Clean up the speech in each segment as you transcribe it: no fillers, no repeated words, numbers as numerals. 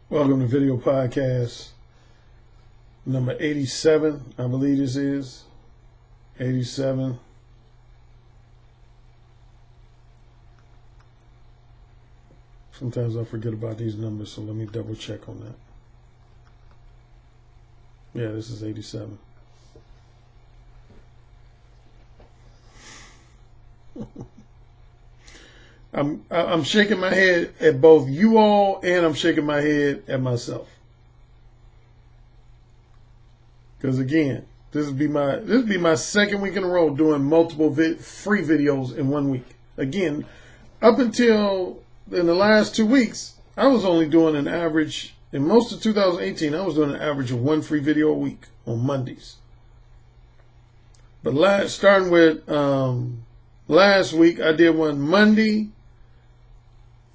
Welcome to Video Podcast number 87, I believe this is. 87. Sometimes I forget about these numbers, so let me double check on that. Yeah, this is 87. I'm shaking my head at both you all, and I'm shaking my head at myself. Because again, this would be my second week in a row doing multiple free videos in 1 week. Again, up until in the last 2 weeks, I was only doing an average. In most of 2018, I was doing an average of 1 free video a week on Mondays. But starting with last week, I did one Monday,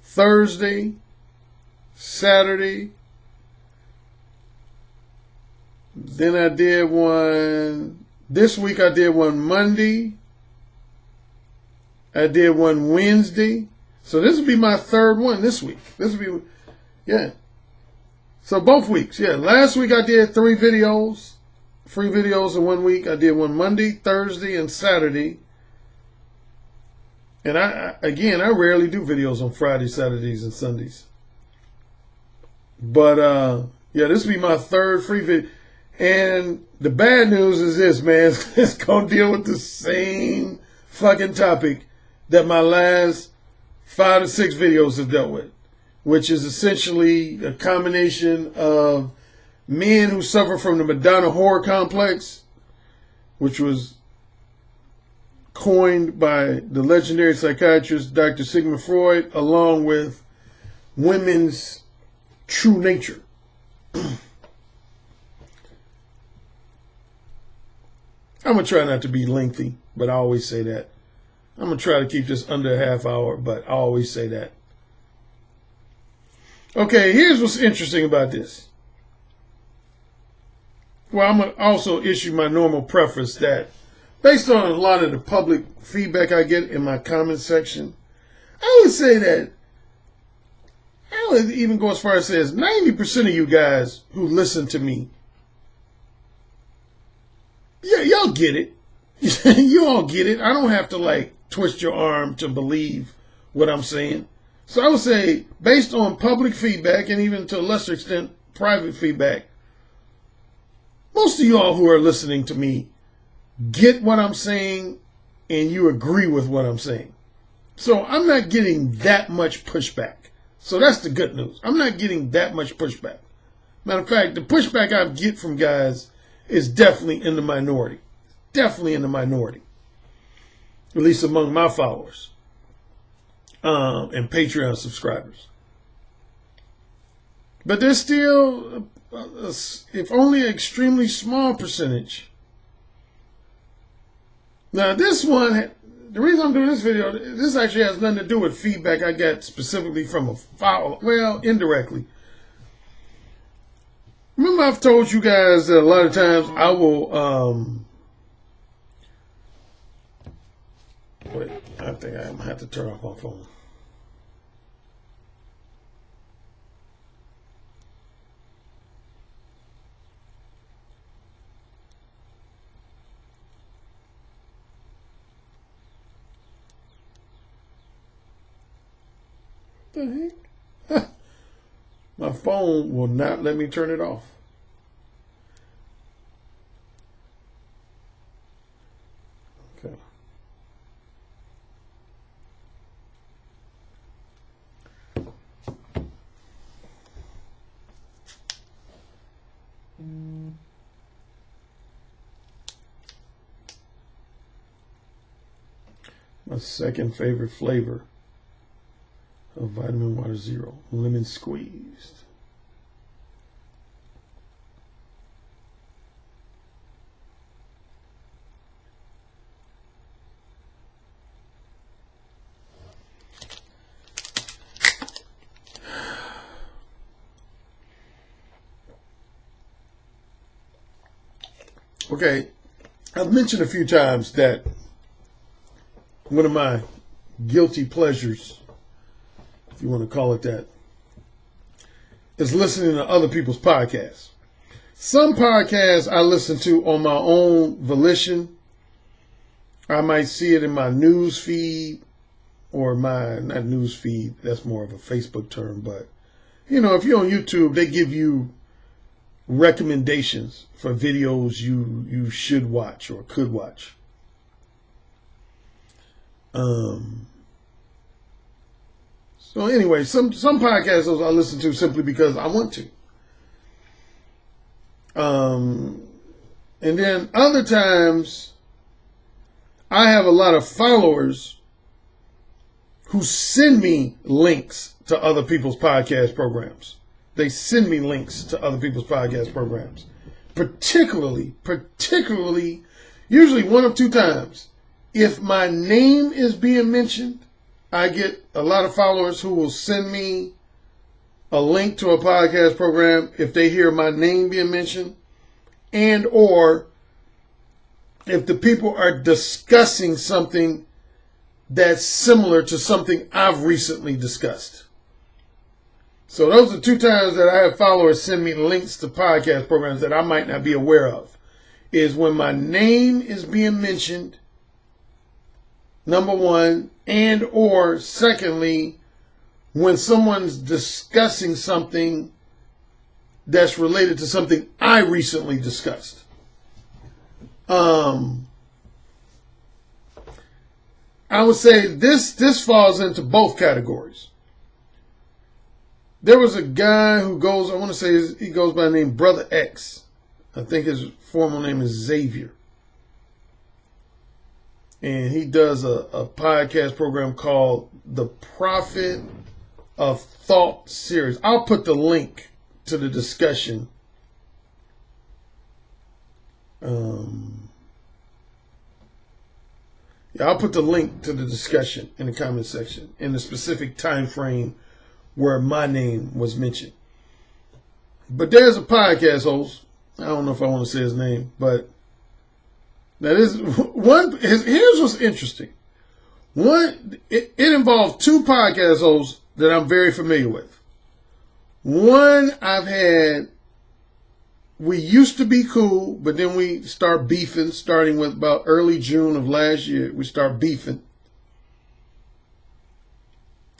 Thursday, Saturday. Then I did one, this week I did one Monday. I did one Wednesday. So this will be my third one this week. This will be, yeah. So both weeks, yeah. Last week I did 3 videos, free videos in 1 week. I did one Monday, Thursday, and Saturday. And I rarely do videos on Fridays, Saturdays, and Sundays. But yeah, this will be my third free video. And the bad news is this, man. It's going to deal with the same fucking topic that my last 5 to 6 videos have dealt with, which is essentially a combination of men who suffer from the Madonna horror complex, which was coined by the legendary psychiatrist Dr. Sigmund Freud, along with women's true nature. I'm going to try not to be lengthy, but I always say that. I'm going to try to keep this under a half hour, but I always say that. Okay, here's what's interesting about this. Well, I'm going to also issue my normal preface that based on a lot of the public feedback I get in my comment section, I would say that, I would even go as far as says 90% of you guys who listen to me, yeah, y'all get it. You all get it. I don't have to like twist your arm to believe what I'm saying. So I would say, based on public feedback and even to a lesser extent, private feedback, most of y'all who are listening to me get what I'm saying and you agree with what I'm saying. So I'm not getting that much pushback. So that's the good news. I'm not getting that much pushback. Matter of fact, the pushback I get from guys is definitely in the minority. Definitely in the minority. At least among my followers and Patreon subscribers. But there's still, if only an extremely small percentage. Now this one, the reason I'm doing this video, this actually has nothing to do with feedback I got specifically from a follower. Well, indirectly. Remember I've told you guys that a lot of times I will, wait, I think I'm going to have to turn off my phone. What the heck? My phone will not let me turn it off. Okay. My second favorite flavor of Vitamin Water Zero, lemon squeezed. Okay, I've mentioned a few times that one of my guilty pleasures, if you want to call it that, is listening to other people's podcasts. Some podcasts I listen to on my own volition. I might see it in my news feed or not news feed. That's more of a Facebook term. But, if you're on YouTube, they give you recommendations for videos you should watch or could watch. So anyway, some podcasts I listen to simply because I want to. And then other times I have a lot of followers who send me links to other people's podcast programs. They send me links to other people's podcast programs. Particularly, usually one of two times. If my name is being mentioned, I get a lot of followers who will send me a link to a podcast program if they hear my name being mentioned, and or if the people are discussing something that's similar to something I've recently discussed. So those are two times that I have followers send me links to podcast programs that I might not be aware of. Is when my name is being mentioned, number one, and or secondly, when someone's discussing something that's related to something I recently discussed. I would say this falls into both categories. There was a guy who goes, I want to say he goes by the name Brother X. I think his formal name is Xavier. And he does a podcast program called The Prophet of Thought series. I'll put the link to the discussion. I'll put the link to the discussion in the comment section in the specific time frame where my name was mentioned. But there's a podcast host. I don't know if I want to say his name, but that is one. Here's what's interesting. One, it involves two podcast hosts that I'm very familiar with. One we used to be cool, but then we start beefing, starting with about early June of last year. We start beefing.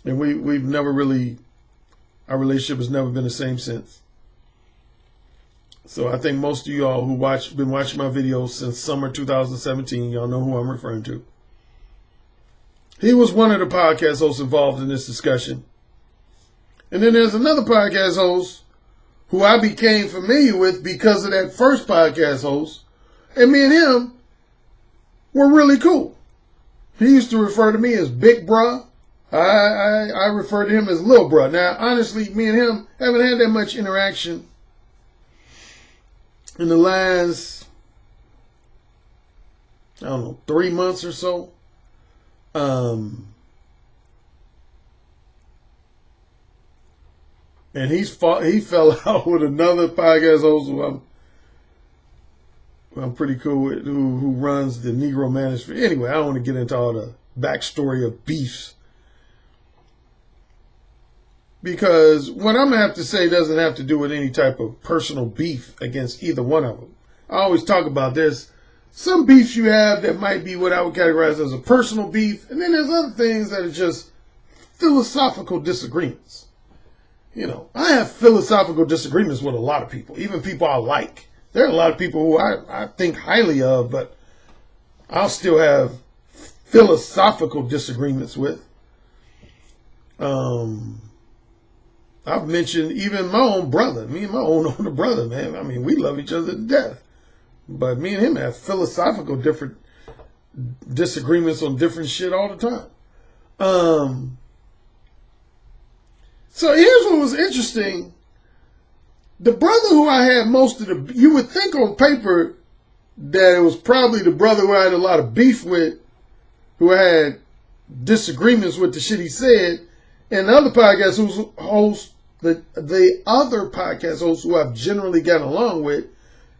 And we've never really, our relationship has never been the same since. So I think most of y'all who been watching my videos since summer 2017, y'all know who I'm referring to. He was one of the podcast hosts involved in this discussion. And then there's another podcast host who I became familiar with because of that first podcast host. And me and him were really cool. He used to refer to me as Big Bruh. I refer to him as Lil Bruh. Now, honestly, me and him haven't had that much interaction in the last, 3 months or so. And he fell out with another podcast host who I'm pretty cool with, who runs the Negro Manosphere. Anyway, I don't want to get into all the backstory of beefs, because what I'm going to have to say doesn't have to do with any type of personal beef against either one of them. I always talk about this. Some beefs you have that might be what I would categorize as a personal beef, and then there's other things that are just philosophical disagreements. I have philosophical disagreements with a lot of people, even people I like. There are a lot of people who I think highly of, but I'll still have philosophical disagreements with. I've mentioned even my own brother, me and my own older brother, man. I mean, we love each other to death. But me and him have philosophical different disagreements on different shit all the time. So here's what was interesting. The brother who I had you would think on paper that it was probably the brother who I had a lot of beef with, who I had disagreements with the shit he said, and the other podcast host, the other podcast hosts who I've generally gotten along with,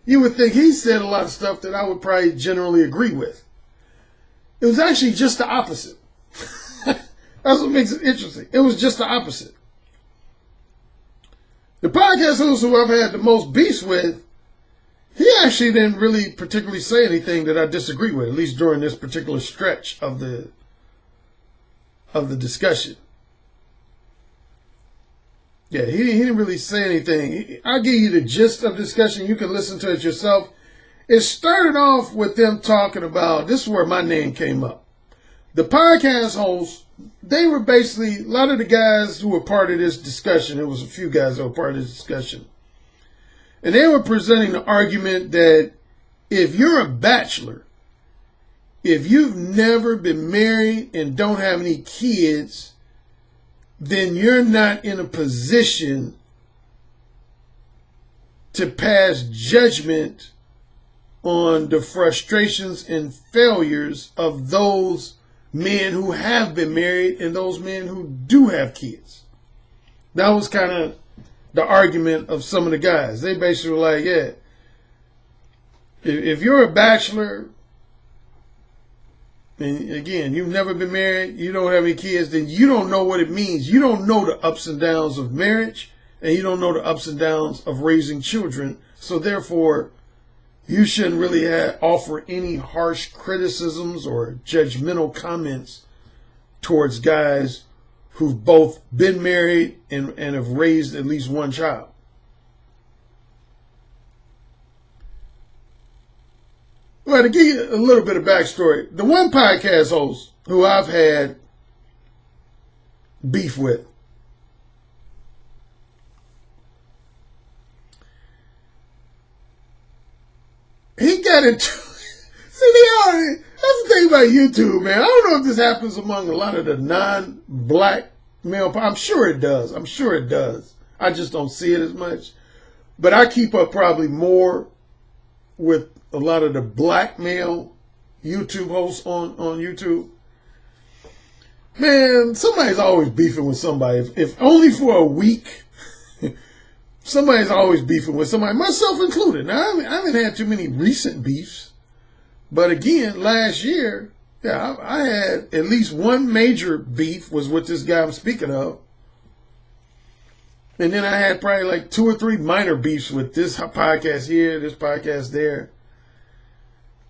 you would think he said a lot of stuff that I would probably generally agree with. It was actually just the opposite. That's what makes it interesting. It was just the opposite. The podcast host who I've had the most beefs with, he actually didn't really particularly say anything that I disagree with, at least during this particular stretch of the discussion. Yeah, he didn't really say anything. I'll give you the gist of the discussion. You can listen to it yourself. It started off with them talking about, this is where my name came up. The podcast hosts, they were basically, a lot of the guys who were part of this discussion, there was a few guys that were part of this discussion, and they were presenting the argument that if you're a bachelor, if you've never been married and don't have any kids, then you're not in a position to pass judgment on the frustrations and failures of those men who have been married and those men who do have kids. That was kind of the argument of some of the guys. They basically were like, yeah, if you're a bachelor, and again, you've never been married, you don't have any kids, then you don't know what it means. You don't know the ups and downs of marriage, and you don't know the ups and downs of raising children. So therefore, you shouldn't really offer any harsh criticisms or judgmental comments towards guys who've both been married and have raised at least one child. Well, to give you a little bit of backstory, the one podcast host who I've had beef with, he got into, that's the thing about YouTube, man. I don't know if this happens among a lot of the non-black male, I'm sure it does. I'm sure it does. I just don't see it as much. But I keep up probably more with a lot of the black male YouTube hosts on YouTube. Man, somebody's always beefing with somebody. If only for a week, somebody's always beefing with somebody, myself included. Now, I haven't had too many recent beefs. But again, last year, yeah, I had at least one major beef was with this guy I'm speaking of. And then I had probably like 2 or 3 minor beefs with this podcast here, this podcast there.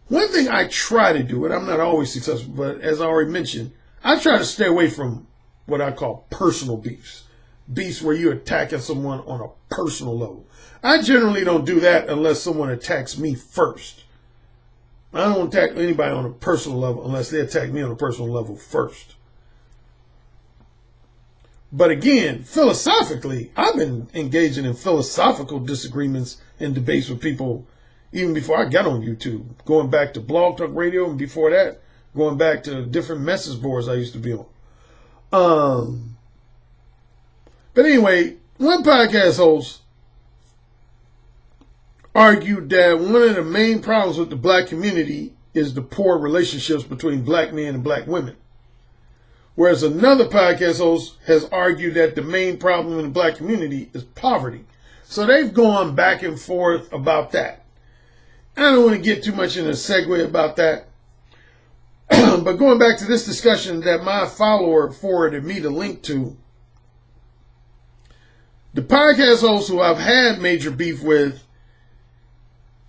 One thing I try to do, and I'm not always successful, but as I already mentioned, I try to stay away from what I call personal beefs. Beefs where you're attacking someone on a personal level. I generally don't do that unless someone attacks me first. I don't attack anybody on a personal level unless they attack me on a personal level first. But again, philosophically, I've been engaging in philosophical disagreements and debates with people even before I got on YouTube. Going back to Blog Talk Radio, and before that, going back to different message boards I used to be on. But anyway, one podcast host argued that one of the main problems with the black community is the poor relationships between black men and black women. Whereas another podcast host has argued that the main problem in the black community is poverty. So they've gone back and forth about that. I don't want to get too much in a segue about that. But going back to this discussion that my follower forwarded me the link to, the podcast host who I've had major beef with,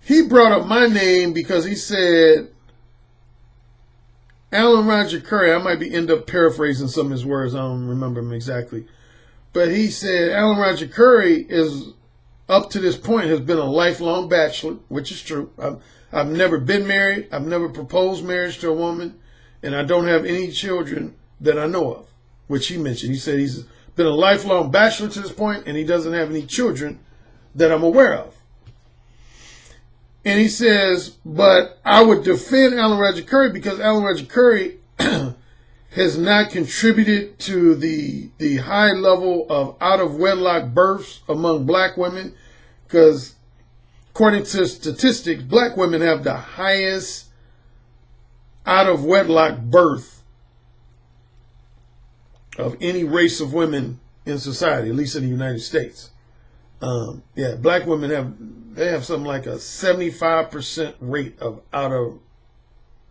he brought up my name because he said, Alan Roger Currie, I might end up paraphrasing some of his words, I don't remember them exactly. But he said Alan Roger Currie is, up to this point, has been a lifelong bachelor, which is true. I've never been married, I've never proposed marriage to a woman, and I don't have any children that I know of, which he mentioned. He said he's been a lifelong bachelor to this point, and he doesn't have any children that I'm aware of. And he says, but I would defend Alan Roger Currie because Alan Roger Currie has not contributed to the high level of out-of-wedlock births among black women, because according to statistics, black women have the highest out-of-wedlock birth of any race of women in society, at least in the United States. Yeah, black women have something like a 75% rate of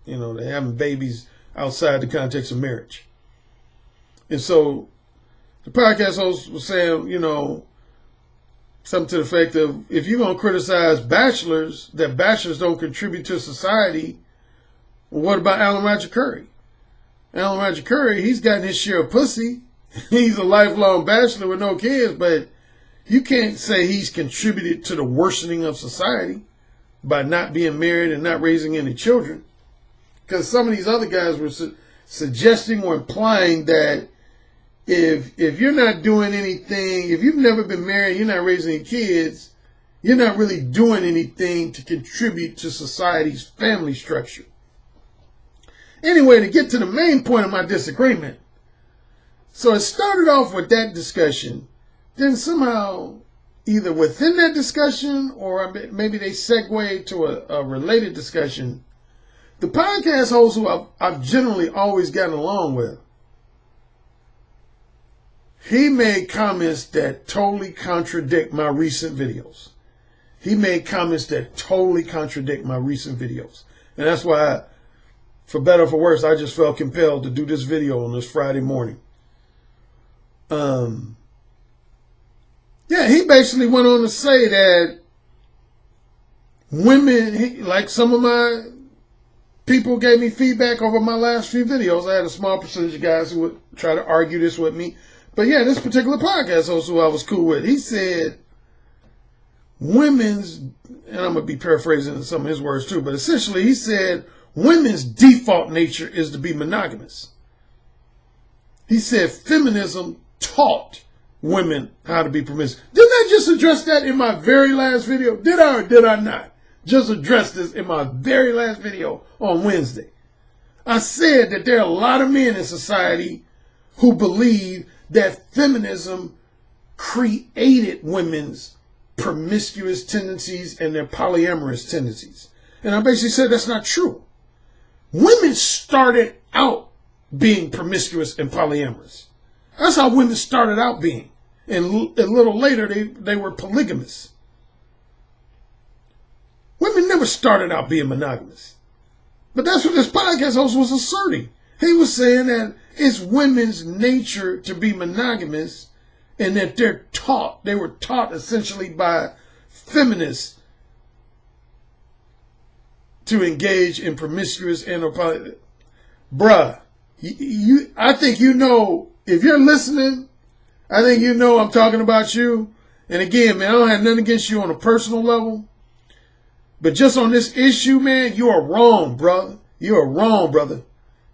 they having babies outside the context of marriage. And so the podcast host was saying, something to the effect of, if you're going to criticize bachelors, that bachelors don't contribute to society, well, what about Alan Roger Currie? Alan Roger Currie, he's gotten his share of pussy. He's a lifelong bachelor with no kids, but you can't say he's contributed to the worsening of society by not being married and not raising any children. Because some of these other guys were suggesting or implying that if you're not doing anything, if you've never been married, you're not raising any kids, you're not really doing anything to contribute to society's family structure. Anyway, to get to the main point of my disagreement. So it started off with that discussion. Then somehow, either within that discussion or maybe they segue to a related discussion, the podcast host who I've generally always gotten along with, he made comments that totally contradict my recent videos. He made comments that totally contradict my recent videos. And that's why, for better or for worse, I just felt compelled to do this video on this Friday morning. Yeah, he basically went on to say that women, like some of my people gave me feedback over my last few videos. I had a small percentage of guys who would try to argue this with me. But yeah, this particular podcast host who I was cool with, he said women's, and I'm going to be paraphrasing some of his words too, but essentially he said women's default nature is to be monogamous. He said feminism taught women how to be permissive. Didn't I just address that in my very last video? Did I or did I not just address this in my very last video on Wednesday? I said that there are a lot of men in society who believe that feminism created women's promiscuous tendencies and their polyamorous tendencies. And I basically said that's not true. Women started out being promiscuous and polyamorous. That's how women started out being. And a little later, they were polygamous. Women never started out being monogamous. But that's what this podcast host was asserting. He was saying that it's women's nature to be monogamous and that they were taught essentially by feminists to engage in promiscuous and polyamorous. Bruh, I think you know, if you're listening, I think you know I'm talking about you. And again, man, I don't have nothing against you on a personal level. But just on this issue, man, you are wrong, brother. You are wrong, brother.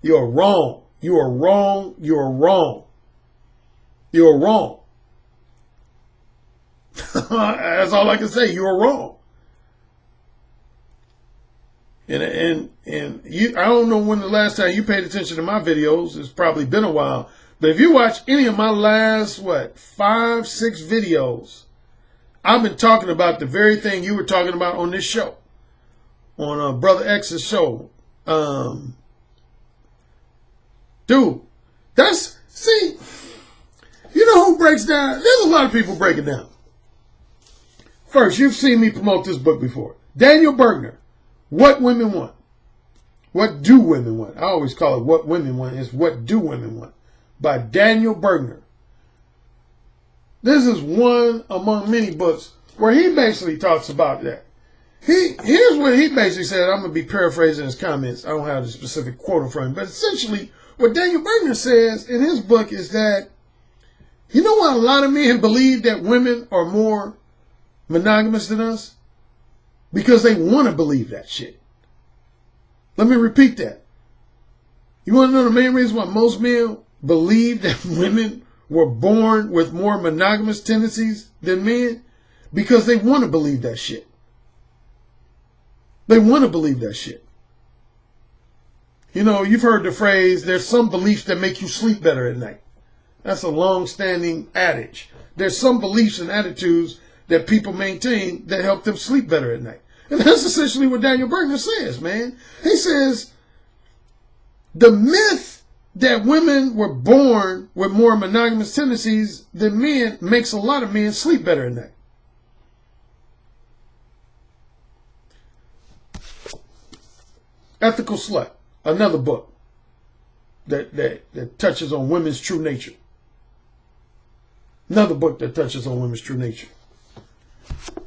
You are wrong. You are wrong. You are wrong. You are wrong. That's all I can say. You are wrong. And you, I don't know when the last time you paid attention to my videos. It's probably been a while. But if you watch any of my last, 5, 6 videos, I've been talking about the very thing you were talking about on this show. On Brother X's show. Dude, see, you know who breaks down? There's a lot of people breaking down. First, you've seen me promote this book before. Daniel Bergner, What Women Want. What Do Women Want? I always call it What Women Want. It's What Do Women Want? By Daniel Bergner. This is one among many books where he basically talks about that. Here's what he basically said. I'm going to be paraphrasing his comments. I don't have the specific quote from him. But essentially, what Daniel Bergner says in his book is that, you know why a lot of men believe that women are more monogamous than us? Because they want to believe that shit. Let me repeat that. You want to know the main reason why most men believe that women were born with more monogamous tendencies than men? Because they want to believe that shit. They want to believe that shit. You know, you've heard the phrase, there's some beliefs that make you sleep better at night. That's a long-standing adage. There's some beliefs and attitudes that people maintain that help them sleep better at night. And that's essentially what Daniel Bergner says, man. He says, the myth that women were born with more monogamous tendencies than men makes a lot of men sleep better at night. Ethical Slut, another book that touches on women's true nature. Another book that touches on women's true nature.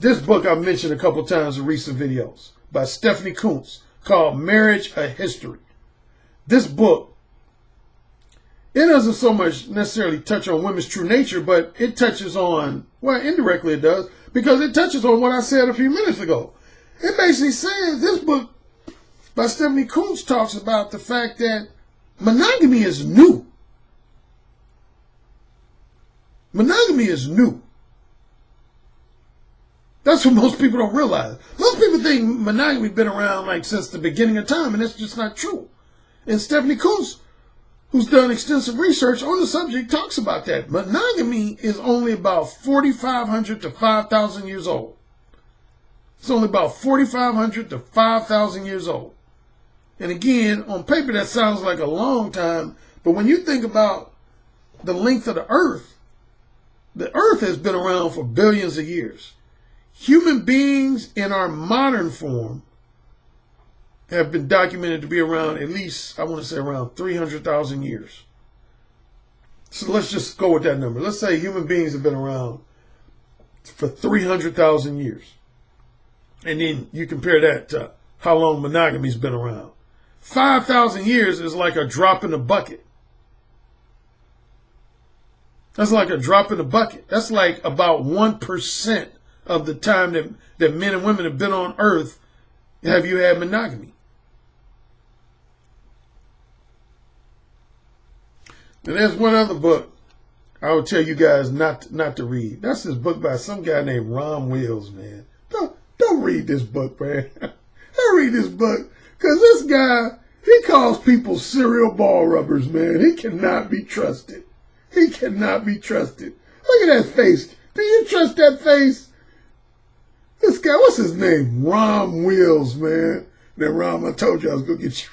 this book I've mentioned a couple times in recent videos by Stephanie Coontz called Marriage: A History. This book, it doesn't so much necessarily touch on women's true nature, but it touches on, well, indirectly it does, because it touches on what I said a few minutes ago. It basically says, this book by Stephanie Coontz talks about the fact that monogamy is new. Monogamy is new. That's what most people don't realize. Most people think monogamy has been around like since the beginning of time, and that's just not true. And Stephanie Coontz, who's done extensive research on the subject, talks about that. Monogamy is only about 4,500 to 5,000 years old. It's only about 4,500 to 5,000 years old. And again, on paper, that sounds like a long time, but when you think about the length of the Earth has been around for billions of years. Human beings in our modern form have been documented to be around at least, I want to say around 300,000 years. So let's just go with that number. Let's say human beings have been around for 300,000 years. And then you compare that to how long monogamy's been around. 5,000 years is like a drop in the bucket. That's like a drop in the bucket. That's like about 1% of the time that men and women have been on earth have you had monogamy. And there's one other book I would tell you guys not to read. That's this book by some guy named Ron Wills, man. Don't read this book, man. Don't read this book. Because this guy, he calls people cereal ball rubbers, man. He cannot be trusted. He cannot be trusted. Look at that face. Do you trust that face? This guy, what's his name? Ron Wills, man. Then Ron, I told you I was going to get you.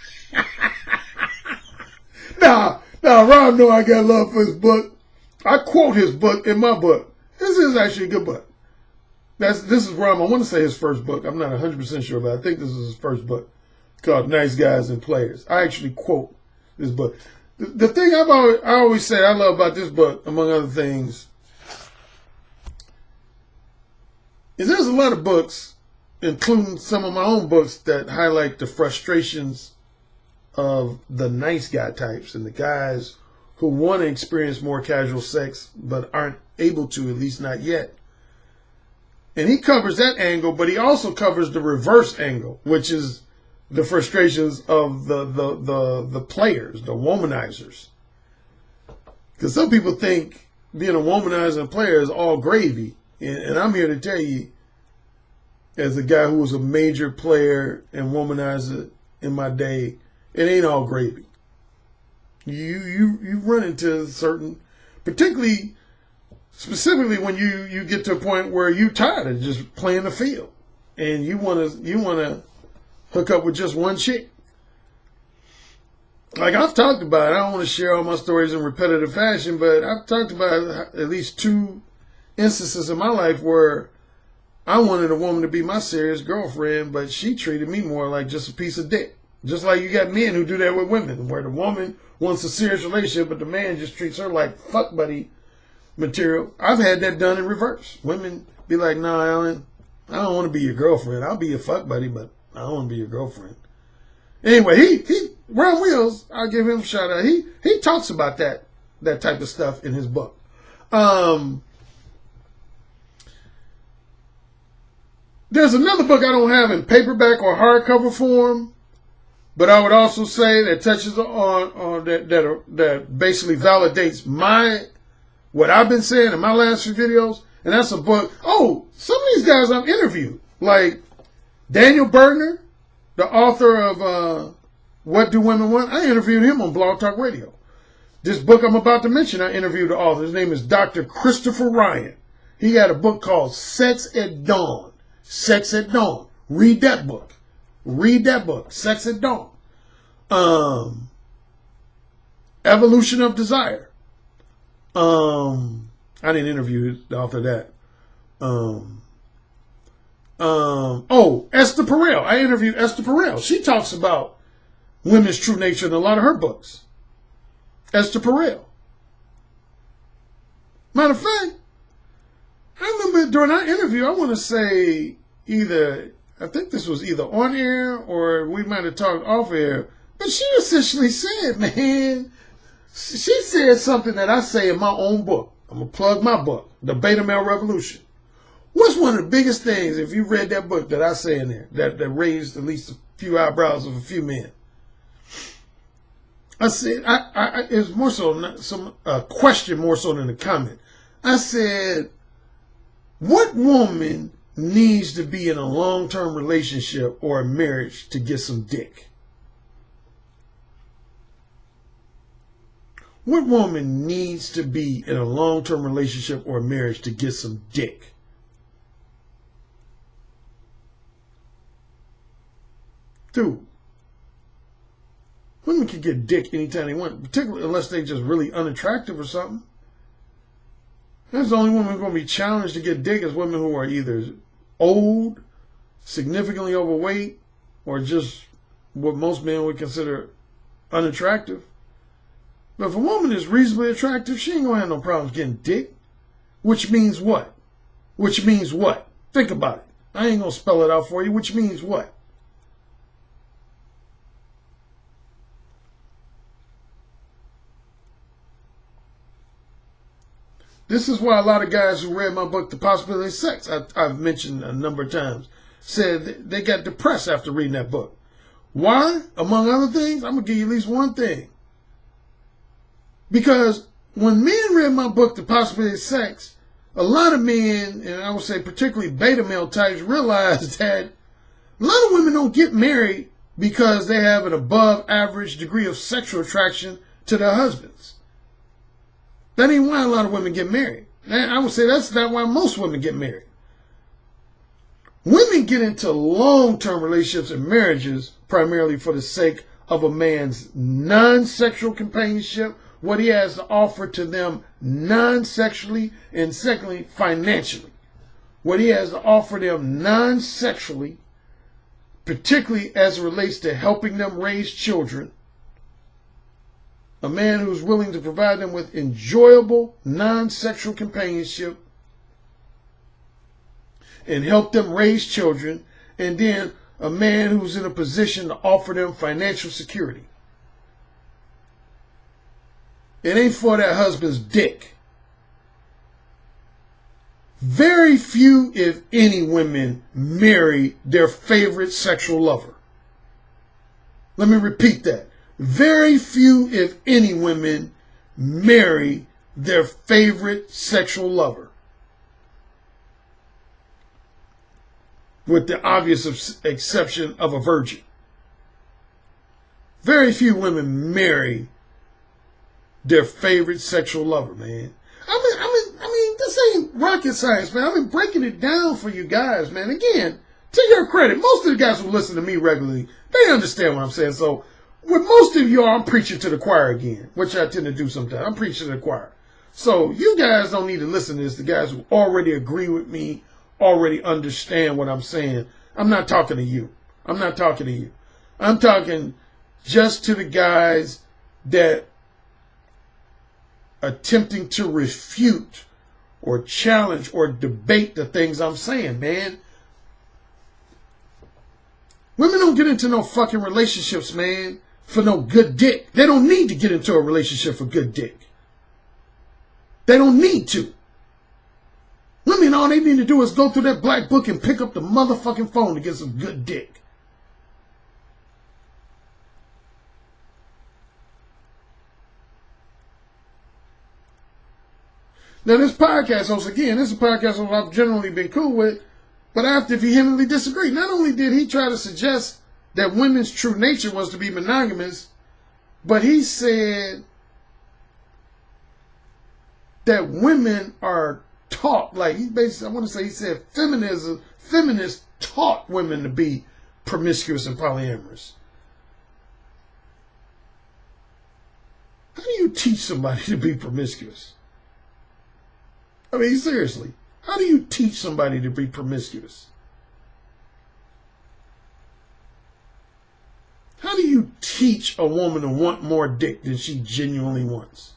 Nah, Ron know I got love for his book. I quote his book in my book. This is actually a good book. This is Ron. I want to say his first book. I'm not 100% sure, but I think this is his first book called Nice Guys and Players. I actually quote this book. The thing I always say I love about this book, among other things, is there's a lot of books, including some of my own books, that highlight the frustrations of the nice guy types and the guys who want to experience more casual sex but aren't able to, at least not yet. And he covers that angle, but he also covers the reverse angle, which is the frustrations of the players, the womanizers. Because some people think being a womanizer and player is all gravy. And I'm here to tell you, as a guy who was a major player and womanizer in my day, it ain't all gravy. You run into certain, specifically when you get to a point where you're tired of just playing the field and you wanna hook up with just one chick. Like I've talked about, I don't want to share all my stories in repetitive fashion, but I've talked about at least 2 instances in my life where I wanted a woman to be my serious girlfriend, but she treated me more like just a piece of dick. Just like you got men who do that with women, where the woman wants a serious relationship, but the man just treats her like fuck buddy material. I've had that done in reverse. Women be like, nah, Alan, I don't want to be your girlfriend. I'll be your fuck buddy, but I don't want to be your girlfriend. Anyway, Ron Wills, I'll give him a shout out. He talks about that type of stuff in his book. There's another book I don't have in paperback or hardcover form, but I would also say that touches on that basically validates what I've been saying in my last few videos, and that's a book. Oh, some of these guys I've interviewed, like Daniel Bergner, the author of What Do Women Want? I interviewed him on Blog Talk Radio. This book I'm about to mention, I interviewed the author. His name is Dr. Christopher Ryan. He had a book called Sex at Dawn. Sex at Dawn. Read that book. Read that book. Sex at Dawn. Evolution of Desire. I didn't interview the author of that. Esther Perel. I interviewed Esther Perel. She talks about women's true nature in a lot of her books. Esther Perel. Matter of fact, I remember during our interview, I want to say I think this was either on air or we might have talked off air, but she essentially said, man, she said something that I say in my own book. I'm going to plug my book, The Beta Male Revolution. What's one of the biggest things, if you read that book that I say in there, that raised at least a few eyebrows of a few men? I said, it was more so a question more so than a comment. I said, what woman needs to be in a long-term relationship or a marriage to get some dick? What woman needs to be in a long-term relationship or a marriage to get some dick? Dude, women can get dick anytime they want, particularly unless they're just really unattractive or something. That's the only woman who's going to be challenged to get dick is women who are either old, significantly overweight, or just what most men would consider unattractive. But if a woman is reasonably attractive, she ain't going to have no problems getting dick. Which means what? Which means what? Think about it. I ain't going to spell it out for you. Which means what? This is why a lot of guys who read my book, The Possibility of Sex, I've mentioned a number of times, said they got depressed after reading that book. Why? Among other things, I'm going to give you at least one thing. Because when men read my book, The Possibility of Sex, a lot of men, and I would say particularly beta male types, realized that a lot of women don't get married because they have an above average degree of sexual attraction to their husbands. That ain't why a lot of women get married. I would say that's not why most women get married. Women get into long-term relationships and marriages primarily for the sake of a man's non-sexual companionship, what he has to offer to them non-sexually, and secondly, financially. What he has to offer them non-sexually, particularly as it relates to helping them raise children. A man who's willing to provide them with enjoyable, non-sexual companionship and help them raise children, and then a man who's in a position to offer them financial security. It ain't for that husband's dick. Very few, if any, women marry their favorite sexual lover. Let me repeat that. Very few, if any, women marry their favorite sexual lover. With the obvious exception of a virgin. Very few women marry their favorite sexual lover, man. I mean, this ain't rocket science, man. I've been breaking it down for you guys, man. Again, to your credit, most of the guys who listen to me regularly, they understand what I'm saying. So, with most of y'all, I'm preaching to the choir again, which I tend to do sometimes. I'm preaching to the choir. So, you guys don't need to listen to this. The guys who already agree with me, already understand what I'm saying. I'm not talking to you. I'm not talking to you. I'm talking just to the guys that attempting to refute or challenge or debate the things I'm saying, man. Women don't get into no fucking relationships, man, for no good dick. They don't need to get into a relationship for good dick. They don't need to. Women, all they need to do is go through that black book and pick up the motherfucking phone to get some good dick. Now, this podcast host, again, this is a podcast host I've generally been cool with, but I have to vehemently disagree. Not only did he try to suggest that women's true nature was to be monogamous, but he said that women are taught, like he basically, I want to say he said feminists taught women to be promiscuous and polyamorous. How do you teach somebody to be promiscuous? I mean, seriously, how do you teach somebody to be promiscuous? How do you teach a woman to want more dick than she genuinely wants?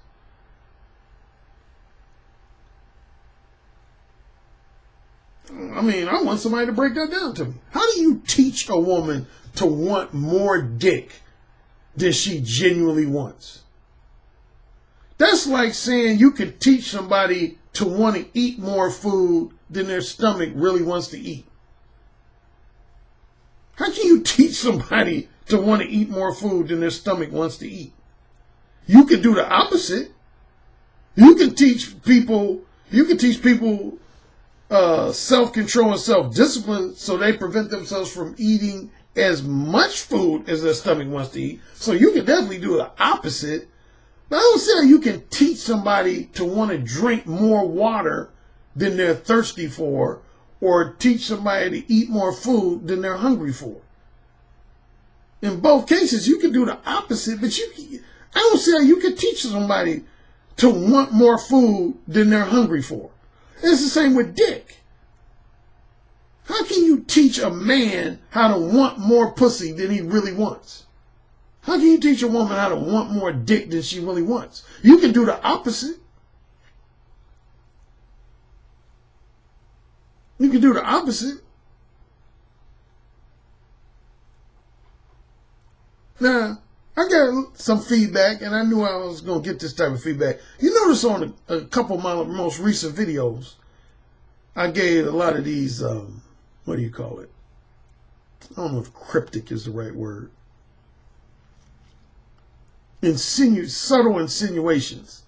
mean, I want somebody to break that down to me. How do you teach a woman to want more dick than she genuinely wants? That's like saying you can teach somebody to want to eat more food than their stomach really wants to eat. How can you teach somebody to want to eat more food than their stomach wants to eat? You can do the opposite. You can teach people self-control and self-discipline so they prevent themselves from eating as much food as their stomach wants to eat. So you can definitely do the opposite. But I don't see how you can teach somebody to want to drink more water than they're thirsty for, or teach somebody to eat more food than they're hungry for. In both cases, you can do the opposite, but I don't see how you can teach somebody to want more food than they're hungry for. It's the same with dick. How can you teach a man how to want more pussy than he really wants? How can you teach a woman how to want more dick than she really wants? You can do the opposite. You can do the opposite. Now, I got some feedback, and I knew I was going to get this type of feedback. You notice on a couple of my most recent videos, I gave a lot of these, what do you call it? I don't know if cryptic is the right word. Subtle insinuations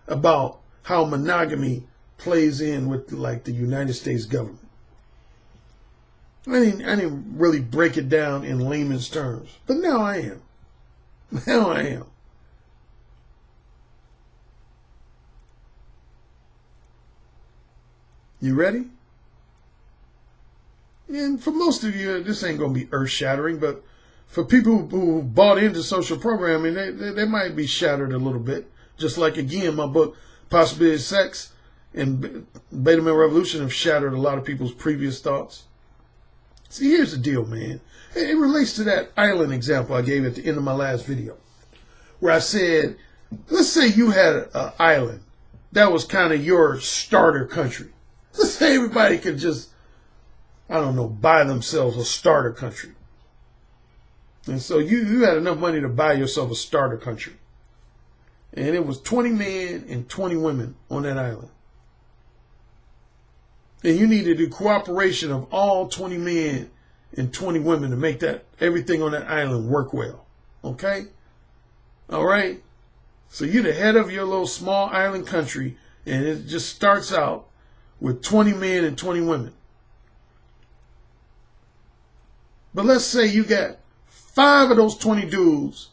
about how monogamy plays in with like the United States government. I didn't really break it down in layman's terms, but now I am. Now I am. You ready? And for most of you, this ain't going to be earth-shattering, but for people who bought into social programming, they might be shattered a little bit. Just like, again, my book, Possibility of Sex and Beta Male Revolution have shattered a lot of people's previous thoughts. See, here's the deal, man. It relates to that island example I gave at the end of my last video, where I said, let's say you had an island that was kind of your starter country. Let's say everybody could just, I don't know, buy themselves a starter country. And so you had enough money to buy yourself a starter country. And it was 20 men and 20 women on that island. And you needed the cooperation of all 20 men and 20 women to make that everything on that island work well. Okay? All right? So you're the head of your little small island country, and it just starts out with 20 men and 20 women. But let's say you got 5 of those 20 dudes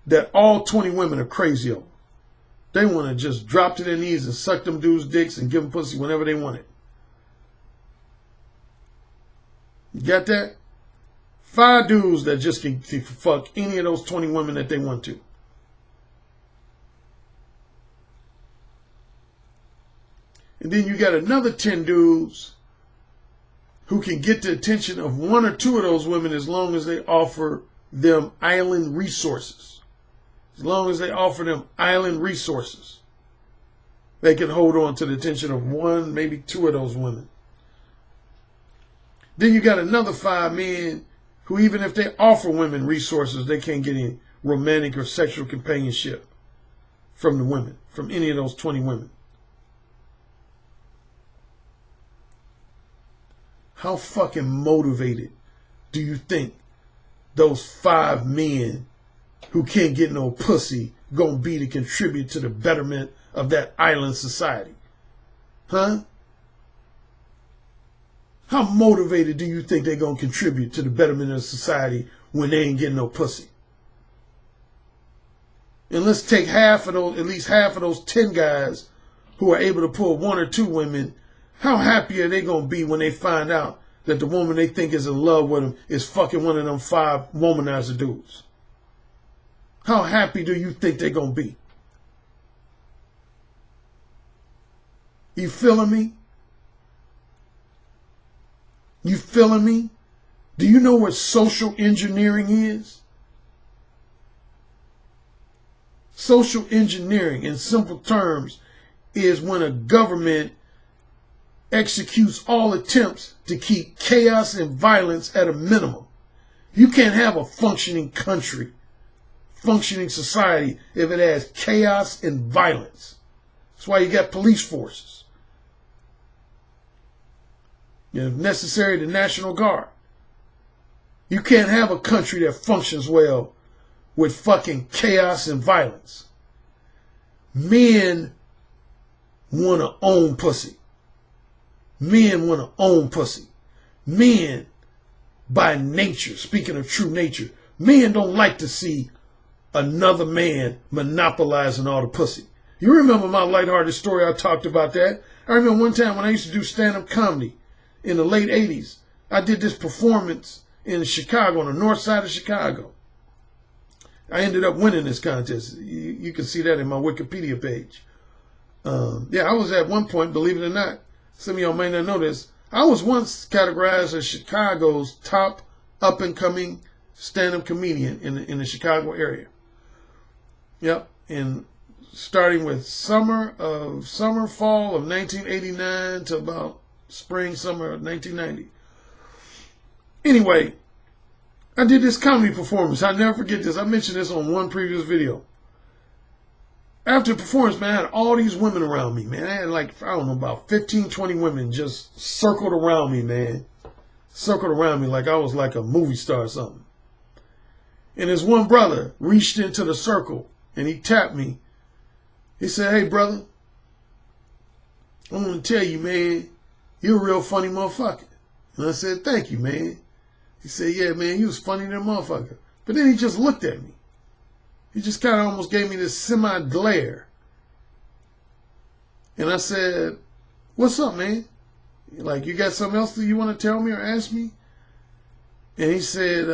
that all 20 women are crazy over. They want to just drop to their knees and suck them dudes' dicks and give them pussy whenever they want it. You got that? 5 dudes that just can fuck any of those 20 women that they want to. And then you got another 10 dudes who can get the attention of 1 or 2 of those women as long as they offer them island resources. As long as they offer them island resources, they can hold on to the attention of 1, maybe 2 of those women. Then you got another 5 men who, even if they offer women resources, they can't get any romantic or sexual companionship from the women, from any of those 20 women. How fucking motivated do you think those 5 men who can't get no pussy gonna be to contribute to the betterment of that island society? Huh? How motivated do you think they're gonna contribute to the betterment of society when they ain't getting no pussy? And let's take half of those, at least half of those 10 guys who are able to pull 1 or 2 women. How happy are they going to be when they find out that the woman they think is in love with them is fucking one of them 5 womanizer dudes? How happy do you think they're going to be? You feeling me? You feeling me? Do you know what social engineering is? Social engineering, in simple terms, is when a government executes all attempts to keep chaos and violence at a minimum. You can't have a functioning country, functioning society, if it has chaos and violence. That's why you got police forces. If necessary, the National Guard. You can't have a country that functions well with fucking chaos and violence. Men want to own pussy. Men want to own pussy. Men, by nature, speaking of true nature, men don't like to see another man monopolizing all the pussy. You remember my lighthearted story? I talked about that. I remember one time when I used to do stand-up comedy in the late 80s. I did this performance in Chicago, on the north side of Chicago. I ended up winning this contest. You can see that in my Wikipedia page. Yeah, I was at one point, believe it or not, some of y'all may not know this, I was once categorized as Chicago's top up-and-coming stand-up comedian in the Chicago area. Yep, and starting with fall of 1989 to about spring, summer of 1990. Anyway, I did this comedy performance. I'll never forget this. I mentioned this on one previous video. After the performance, man, I had all these women around me, man. I had like, I don't know, about 15, 20 women just circled around me, man. Circled around me like I was like a movie star or something. And this one brother reached into the circle and he tapped me. He said, "Hey, brother, I want to tell you, man, you're a real funny motherfucker." And I said, "Thank you, man." He said, "Yeah, man, you was funny than a motherfucker." But then he just looked at me. He just kind of almost gave me this semi-glare. And I said, "What's up, man? Like, you got something else that you want to tell me or ask me?" And he said,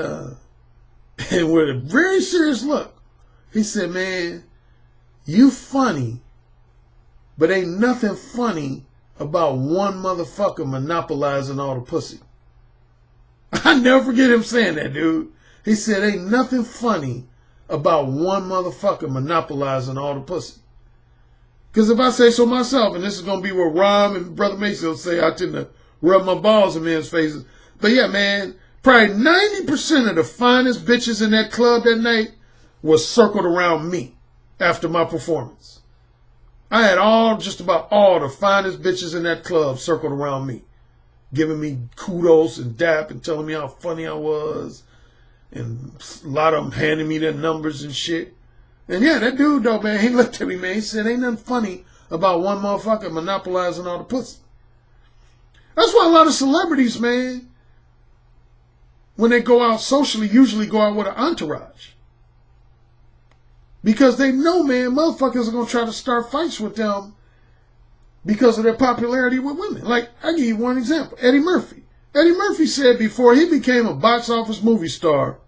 and with a very serious look, he said, "Man, you funny, but ain't nothing funny about one motherfucker monopolizing all the pussy." I never forget him saying that, dude. He said, "Ain't nothing funny about one motherfucker monopolizing all the pussy." Because if I say so myself, and this is going to be what Rom and Brother Mason will say, I tend to rub my balls in men's faces. But yeah, man, probably 90% of the finest bitches in that club that night was circled around me after my performance. I had just about all the finest bitches in that club circled around me, giving me kudos and dap and telling me how funny I was. And a lot of them handing me their numbers and shit. And yeah, that dude though, man, he looked at me, man. He said, "Ain't nothing funny about one motherfucker monopolizing all the pussy." That's why a lot of celebrities, man, when they go out socially, usually go out with an entourage. Because they know, man, motherfuckers are going to try to start fights with them because of their popularity with women. Like, I'll give you one example. Eddie Murphy. Eddie Murphy said before he became a box office movie star,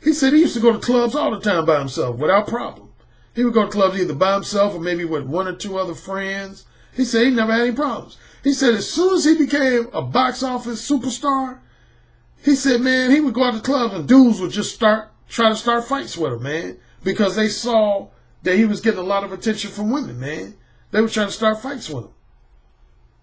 he said he used to go to clubs all the time by himself without problem. He would go to clubs either by himself or maybe with one or two other friends. He said he never had any problems. He said as soon as he became a box office superstar, he said, man, he would go out to clubs and dudes would just try to start fights with him, man, because they saw that he was getting a lot of attention from women, man. They were trying to start fights with him.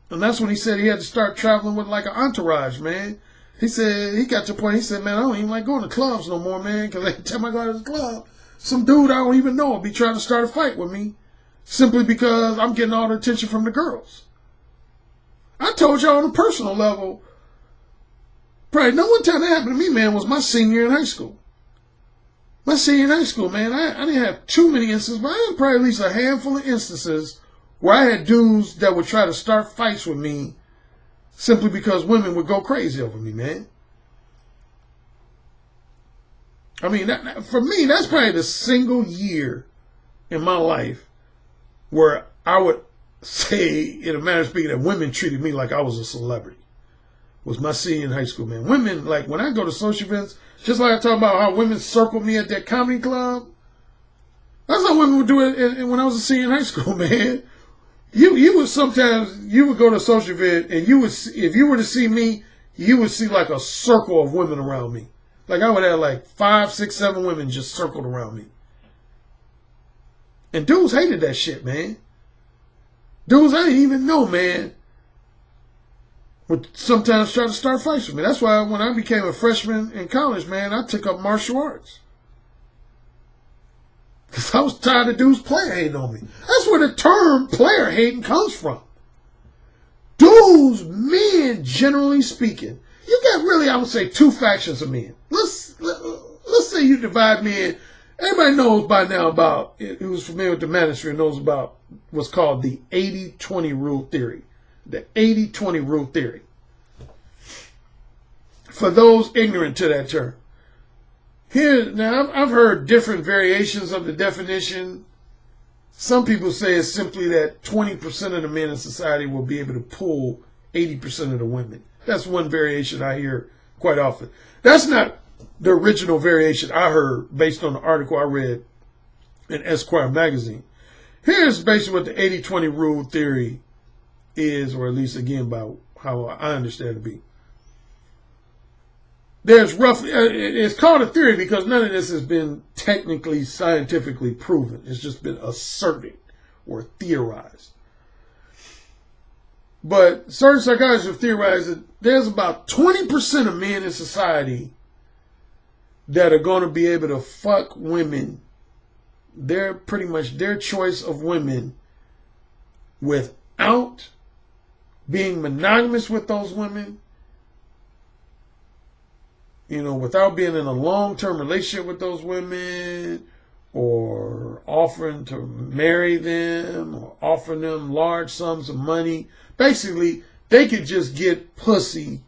And that's when he said he had to start traveling with like an entourage, man. He said, he got to the point, he said, "Man, I don't even like going to clubs no more, man, because every time I go to the club, some dude I don't even know will be trying to start a fight with me simply because I'm getting all the attention from the girls." I told y'all on a personal level, probably no one time that happened to me, man, was my senior year in high school. My senior in high school, man, I didn't have too many instances, but I had probably at least a handful of instances where I had dudes that would try to start fights with me simply because women would go crazy over me, man. I mean, for me, that's probably the single year in my life where I would say, in a manner of speaking, that women treated me like I was a celebrity. Was my senior in high school, man. Women, like, when I go to social events, just like I talk about how women circled me at that comedy club, that's how women would do it when I was a senior in high school, man. You would sometimes, you would go to a social event and you would, if you were to see me, you would see like a circle of women around me. Like I would have like 5, 6, 7 women just circled around me. And dudes hated that shit, man. Dudes I didn't even know, man. would sometimes try to start fights with me. That's why when I became a freshman in college, man, I took up martial arts. Because I was tired of dudes player hating on me. That's where the term player hating comes from. Dudes, men, generally speaking, you got really, I would say, two factions of men. Let's say you divide men. Everybody knows by now about, who's familiar with the manosphere knows about what's called the 80-20 rule theory. The 80-20 rule theory. For those ignorant to that term. Here, now, I've heard different variations of the definition. Some people say it's simply that 20% of the men in society will be able to pull 80% of the women. That's one variation I hear quite often. That's not the original variation I heard based on the article I read in Esquire magazine. Here's basically what the 80-20 rule theory is, or at least again by how I understand it to be. There's roughly, it's called a theory because none of this has been technically, scientifically proven. It's just been asserted or theorized. But certain psychologists have theorized that there's about 20% of men in society that are going to be able to fuck women. They're pretty much their choice of women without being monogamous with those women. You know, without being in a long-term relationship with those women, or offering to marry them, or offering them large sums of money. Basically, they could just get pussy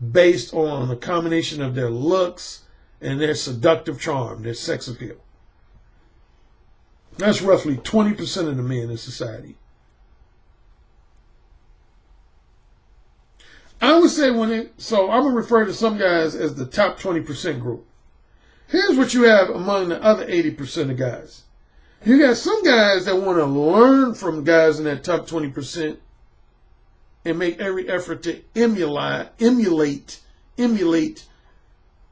based on a combination of their looks and their seductive charm, their sex appeal. That's roughly 20% of the men in society. I would say so I'm going to refer to some guys as the top 20% group. Here's what you have among the other 80% of guys. You got some guys that want to learn from guys in that top 20% and make every effort to emulate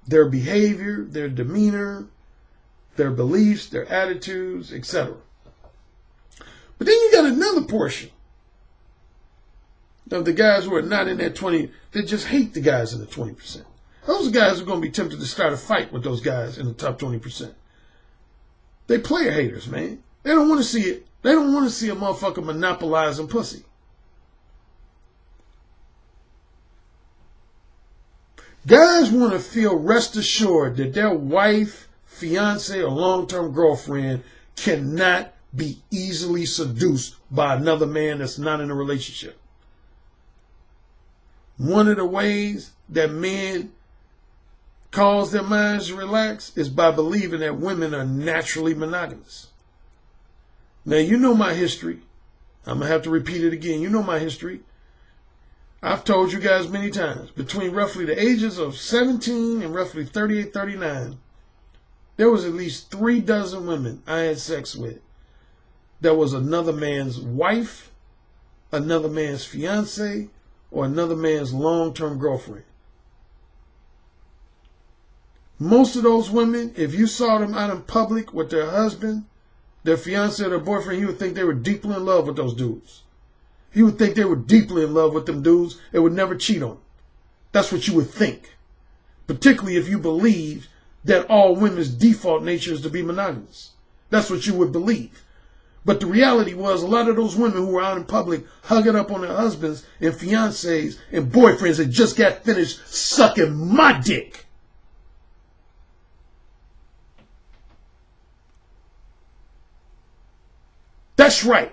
their behavior, their demeanor, their beliefs, their attitudes, etc. But then you got another portion of the guys who are not in that 20, that just hate the guys in the 20%. Those are guys who are going to be tempted to start a fight with those guys in the top 20%. They player haters, man. They don't want to see it. They don't want to see a motherfucker monopolizing pussy. Guys want to feel rest assured that their wife, fiance, or long-term girlfriend cannot be easily seduced by another man that's not in a relationship. One of the ways that men cause their minds to relax is by believing that women are naturally monogamous. Now, you know my history. I'm going to have to repeat it again. You know my history. I've told you guys many times, between roughly the ages of 17 and roughly 38, 39, there was at least 3 dozen women I had sex with that was another man's wife, another man's fiance, or another man's long-term girlfriend. Most of those women, if you saw them out in public with their husband, their fiance, or their boyfriend, you would think they were deeply in love with those dudes. You would think they were deeply in love with them dudes and would never cheat on them. That's what you would think. Particularly if you believe that all women's default nature is to be monogamous. That's what you would believe. But the reality was a lot of those women who were out in public hugging up on their husbands and fiancés and boyfriends had just got finished sucking my dick. That's right.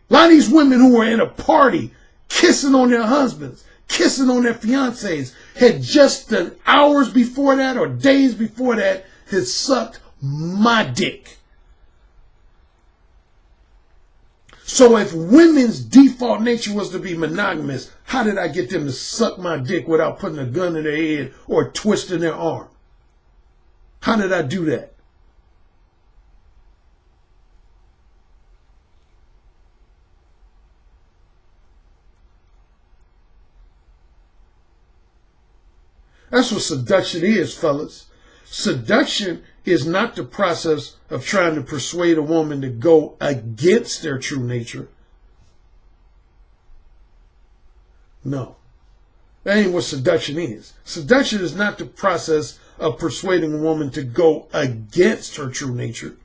A lot of these women who were in a party kissing on their husbands, kissing on their fiancés, had just hours before that or days before that had sucked my dick. So if women's default nature was to be monogamous, how did I get them to suck my dick without putting a gun in their head or twisting their arm? How did I do that? That's what seduction is, fellas. Seduction is not the process of trying to persuade a woman to go against their true nature. No. That ain't what seduction is. Seduction is not the process of persuading a woman to go against her true nature.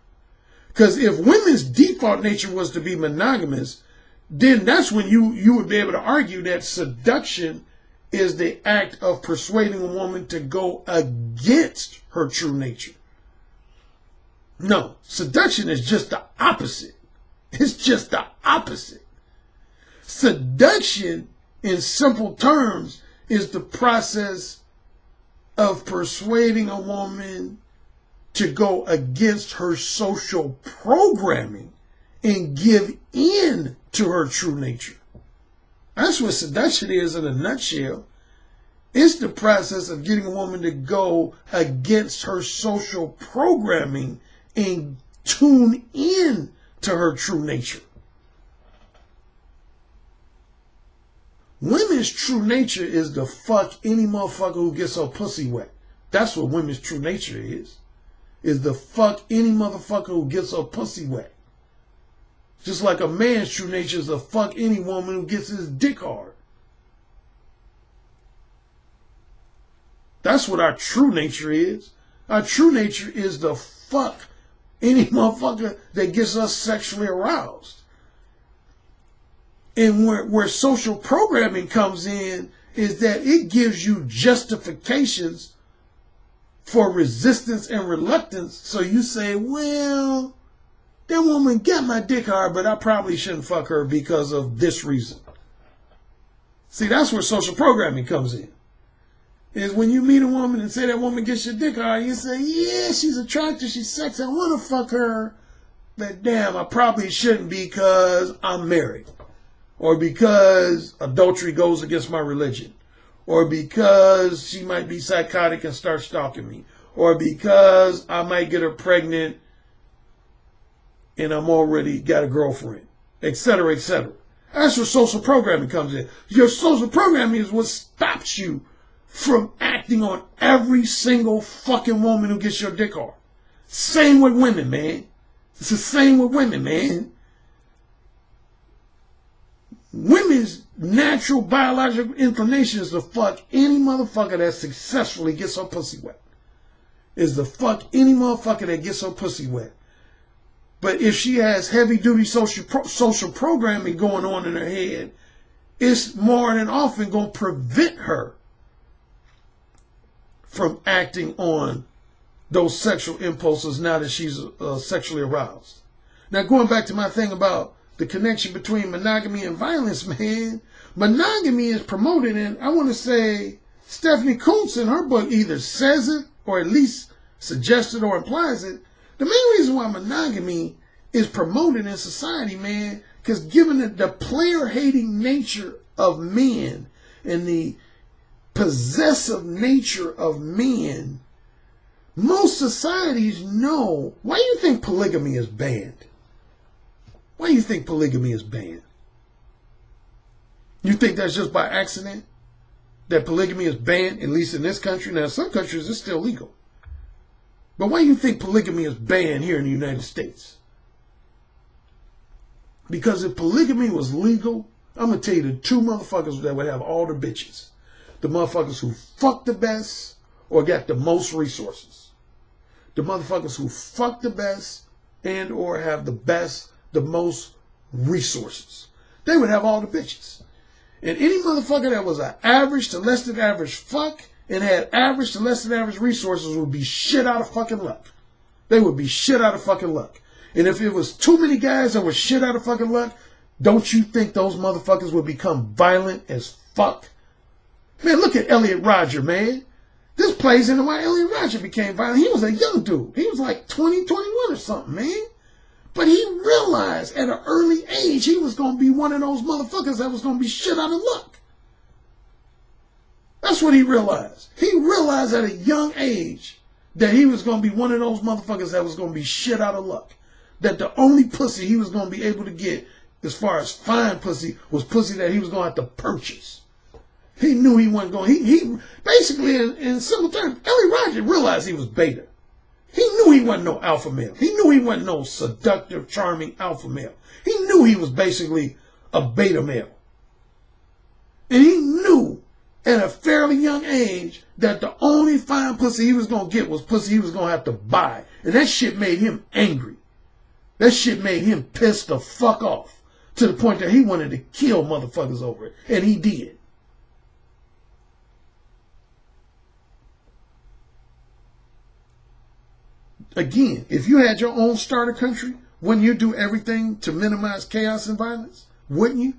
Because if women's default nature was to be monogamous, then that's when you would be able to argue that seduction is the act of persuading a woman to go against her true nature. No, seduction is just the opposite. It's just the opposite. Seduction, in simple terms, is the process of persuading a woman to go against her social programming and give in to her true nature. That's what seduction is in a nutshell. It's the process of getting a woman to go against her social programming and tune in to her true nature. Women's true nature is to fuck any motherfucker who gets her pussy wet. That's what women's true nature is to fuck any motherfucker who gets her pussy wet. Just like a man's true nature is to fuck any woman who gets his dick hard. That's what our true nature is. Our true nature is to fuck any motherfucker that gets us sexually aroused. And where social programming comes in is that it gives you justifications for resistance and reluctance. So you say, well, that woman got my dick hard, but I probably shouldn't fuck her because of this reason. See, that's where social programming comes in. Is when you meet a woman and say that woman gets your dick hard, you say, yeah, she's attractive, she's sexy, I want to fuck her, but damn, I probably shouldn't because I'm married. Or because adultery goes against my religion. Or because she might be psychotic and start stalking me. Or because I might get her pregnant and I'm already got a girlfriend. Etc., etc. That's where social programming comes in. Your social programming is what stops you from acting on every single fucking woman who gets your dick hard. Same with women, man. It's the same with women, man. Women's natural biological inclination is to fuck any motherfucker that successfully gets her pussy wet. Is to fuck any motherfucker that gets her pussy wet. But if she has heavy-duty social programming going on in her head, it's more than often going to prevent her from acting on those sexual impulses now that she's sexually aroused. Now, going back to my thing about the connection between monogamy and violence, man. Monogamy is promoted, and I want to say Stephanie Kuntz in her book either says it or at least suggests it or implies it. The main reason why monogamy is promoted in society, man, because given the player-hating nature of men and the possessive nature of men, most societies know. Why do you think polygamy is banned? Why do you think polygamy is banned? You think that's just by accident? That polygamy is banned, at least in this country? Now, in some countries it's still legal. But why do you think polygamy is banned here in the United States? Because if polygamy was legal, I'm going to tell you the two motherfuckers that would have all the bitches. The motherfuckers who fuck the best or got the most resources. The motherfuckers who fuck the best and or have the best, the most resources. They would have all the bitches. And any motherfucker that was an average to less than average fuck and had average to less than average resources would be shit out of fucking luck. They would be shit out of fucking luck. And if it was too many guys that were shit out of fucking luck, don't you think those motherfuckers would become violent as fuck? Man, look at Elliot Rodger, man. This plays into why Elliot Rodger became violent. He was a young dude. He was like 20, 21 or something, man. But he realized at an early age he was going to be one of those motherfuckers that was going to be shit out of luck. That's what he realized. He realized at a young age that he was going to be one of those motherfuckers that was going to be shit out of luck. That the only pussy he was going to be able to get as far as fine pussy was pussy that he was going to have to purchase. He knew he wasn't going. He basically, in simple terms, Elliot Rodger realized he was beta. He knew he wasn't no alpha male. He knew he wasn't no seductive, charming alpha male. He knew he was basically a beta male. And he knew at a fairly young age that the only fine pussy he was going to get was pussy he was going to have to buy. And that shit made him angry. That shit made him pissed the fuck off to the point that he wanted to kill motherfuckers over it. And he did. Again, if you had your own starter country, wouldn't you do everything to minimize chaos and violence? Wouldn't you?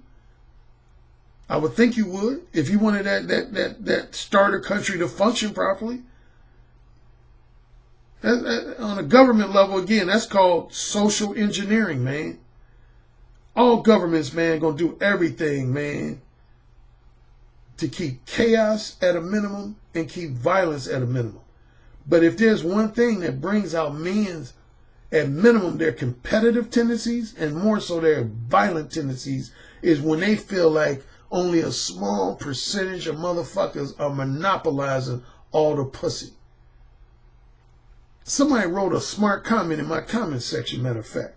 I would think you would, if you wanted that starter country to function properly. On a government level, again, that's called social engineering, man. All governments, man, gonna do everything, man, to keep chaos at a minimum and keep violence at a minimum. But if there's one thing that brings out men's, at minimum, their competitive tendencies and more so their violent tendencies, is when they feel like only a small percentage of motherfuckers are monopolizing all the pussy. Somebody wrote a smart comment in my comment section, matter of fact.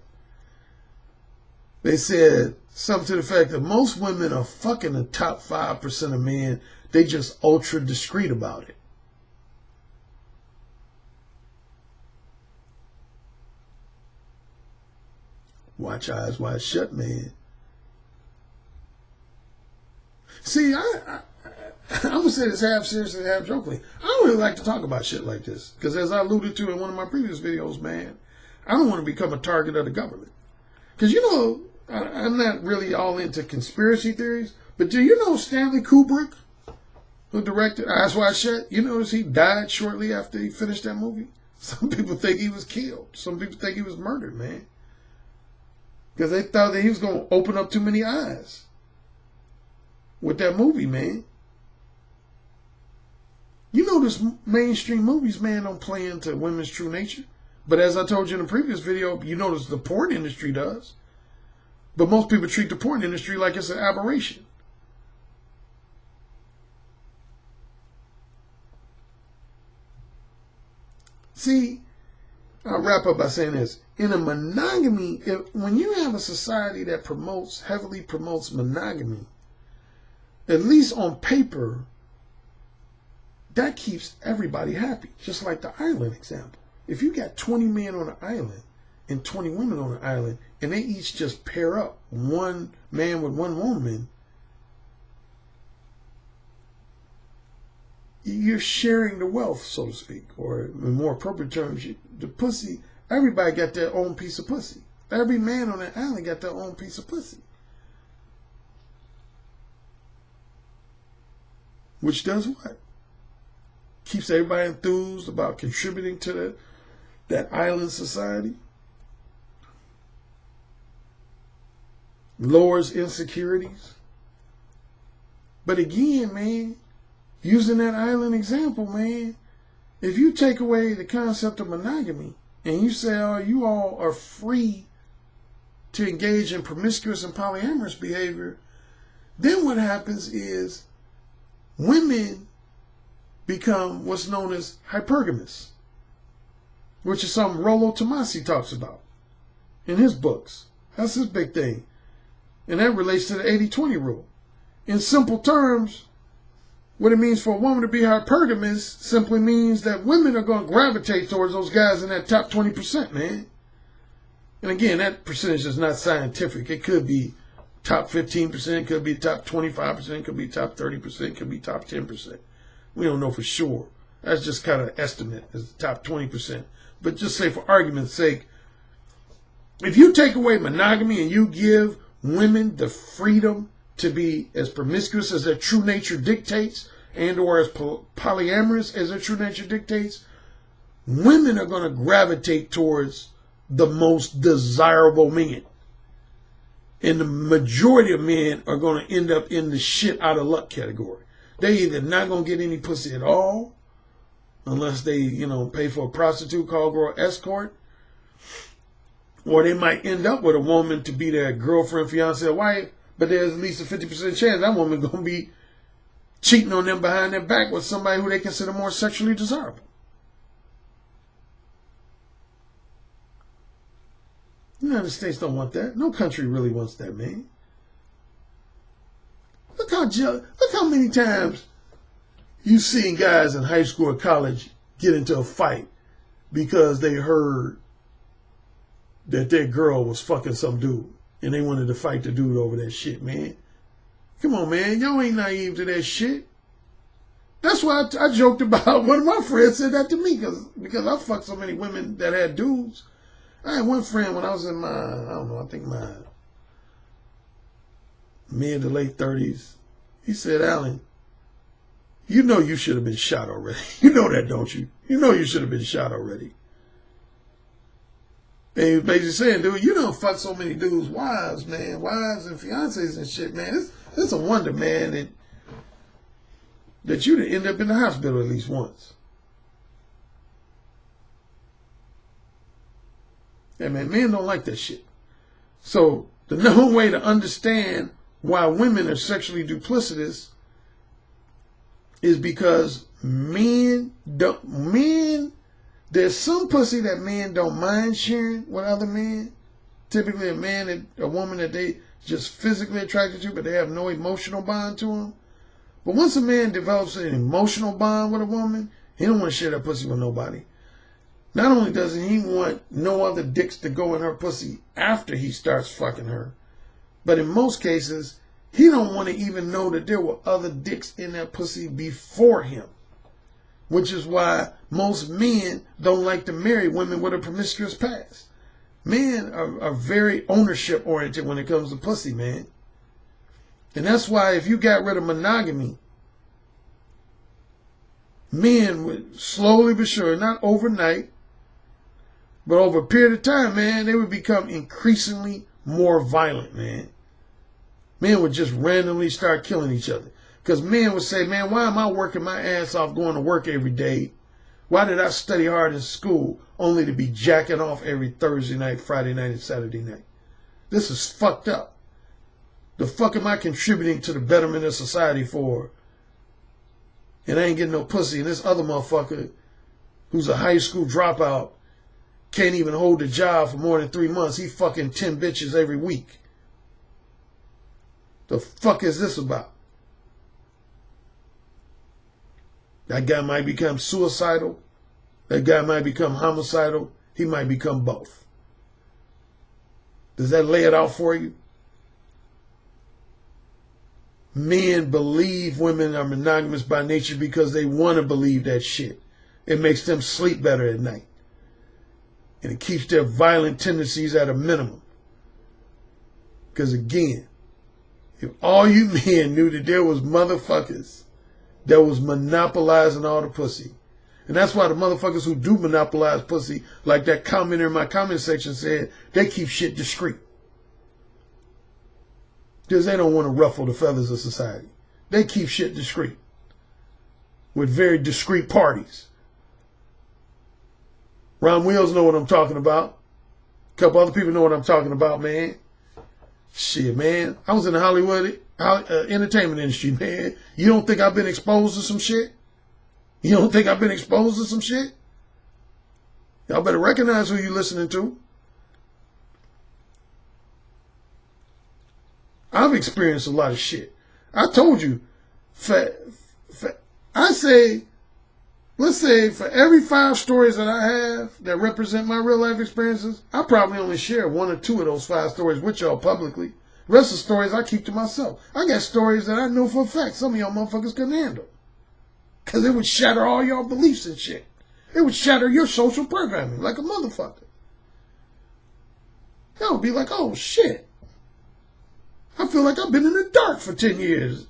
They said something to the fact that most women are fucking the top 5% of men. They just ultra discreet about it. Watch eyes wide shut, man. See, I'm going to say this half seriously, half jokingly. I don't really like to talk about shit like this. Because as I alluded to in one of my previous videos, man, I don't want to become a target of the government. Because, you know, I'm not really all into conspiracy theories. But do you know Stanley Kubrick, who directed Eyes Wide Shut? You notice he died shortly after he finished that movie? Some people think he was killed. Some people think he was murdered, man. Because they thought that he was going to open up too many eyes with that movie, man. You notice mainstream movies, man, don't play into women's true nature. But as I told you in the previous video, you notice the porn industry does. But most people treat the porn industry like it's an aberration. See, I'll wrap up by saying this. In a monogamy, when you have a society that heavily promotes monogamy, at least on paper, that keeps everybody happy. Just like the island example. If you got 20 men on an island and 20 women on an island, and they each just pair up, one man with one woman, you're sharing the wealth, so to speak, or in more appropriate terms, the pussy. Everybody got their own piece of pussy. Every man on that island got their own piece of pussy. Which does what? Keeps everybody enthused about contributing to that island society. Lowers insecurities. But again, man, using that island example, man, if you take away the concept of monogamy and you say, oh, you all are free to engage in promiscuous and polyamorous behavior, then what happens is women become what's known as hypergamous, which is something Rollo Tomasi talks about in his books. That's his big thing. And that relates to the 80-20 rule. In simple terms, what it means for a woman to be hypergamous simply means that women are going to gravitate towards those guys in that top 20%, man. And again, that percentage is not scientific. It could be top 15%, could be top 25%, could be top 30%, could be top 10%. We don't know for sure. That's just kind of estimate as the top 20%. But just say for argument's sake, if you take away monogamy and you give women the freedom to be as promiscuous as their true nature dictates and or as polyamorous as their true nature dictates, women are going to gravitate towards the most desirable men. And the majority of men are going to end up in the shit out of luck category. They either not going to get any pussy at all, unless they, pay for a prostitute, call girl escort, or they might end up with a woman to be their girlfriend, fiance, or wife, but there's at least a 50% chance that woman going to be cheating on them behind their back with somebody who they consider more sexually desirable. The United States don't want that. No country really wants that, man. Look how many times You seen guys in high school or college get into a fight because they heard that their girl was fucking some dude and they wanted to fight the dude over that shit, man. Come on, man. Y'all ain't naive to that shit. That's why I joked about one of my friends said that to me because I fucked so many women that had dudes. I had one friend when I was in my, I don't know, I think my mid to late 30s. He said, Alan, you know you should have been shot already. You know that, don't you? You know you should have been shot already. And he was basically saying, dude, you don't fuck so many dudes' wives, man. Wives and fiancés and shit, man. It's a wonder, man, that you'd end up in the hospital at least once. Yeah, man, men don't like that shit. So the number one way to understand why women are sexually duplicitous is because there's some pussy that men don't mind sharing with other men. Typically a woman that they just physically attracted to, but they have no emotional bond to them. But once a man develops an emotional bond with a woman, he don't want to share that pussy with nobody. Not only does he want no other dicks to go in her pussy after he starts fucking her, but in most cases, he don't want to even know that there were other dicks in that pussy before him. Which is why most men don't like to marry women with a promiscuous past. Men are very ownership oriented when it comes to pussy, man. And that's why if you got rid of monogamy, men would slowly but sure, not overnight, but over a period of time, man, they would become increasingly more violent, man. Men would just randomly start killing each other. Because men would say, man, why am I working my ass off going to work every day? Why did I study hard in school only to be jacking off every Thursday night, Friday night, and Saturday night? This is fucked up. The fuck am I contributing to the betterment of society for? And I ain't getting no pussy. And this other motherfucker who's a high school dropout can't even hold a job for more than 3 months. He fucking 10 bitches every week. The fuck is this about? That guy might become suicidal. That guy might become homicidal. He might become both. Does that lay it out for you? Men believe women are monogamous by nature because they want to believe that shit. It makes them sleep better at night. And it keeps their violent tendencies at a minimum. Because again, if all you men knew that there was motherfuckers that was monopolizing all the pussy. And that's why the motherfuckers who do monopolize pussy, like that commenter in my comment section said, they keep shit discreet. Because they don't want to ruffle the feathers of society. They keep shit discreet. With very discreet parties. Ron Wheels know what I'm talking about. A couple other people know what I'm talking about, man. Shit, man. I was in the Hollywood entertainment industry, man. You don't think I've been exposed to some shit? You don't think I've been exposed to some shit? Y'all better recognize who you're listening to. I've experienced a lot of shit. I told you, let's say for every 5 stories that I have that represent my real life experiences, I probably only share 1 or 2 of those 5 stories with y'all publicly. The rest of the stories I keep to myself. I got stories that I know for a fact some of y'all motherfuckers couldn't handle. Because it would shatter all y'all beliefs and shit. It would shatter your social programming like a motherfucker. Y'all would be like, oh shit. I feel like I've been in the dark for 10 years.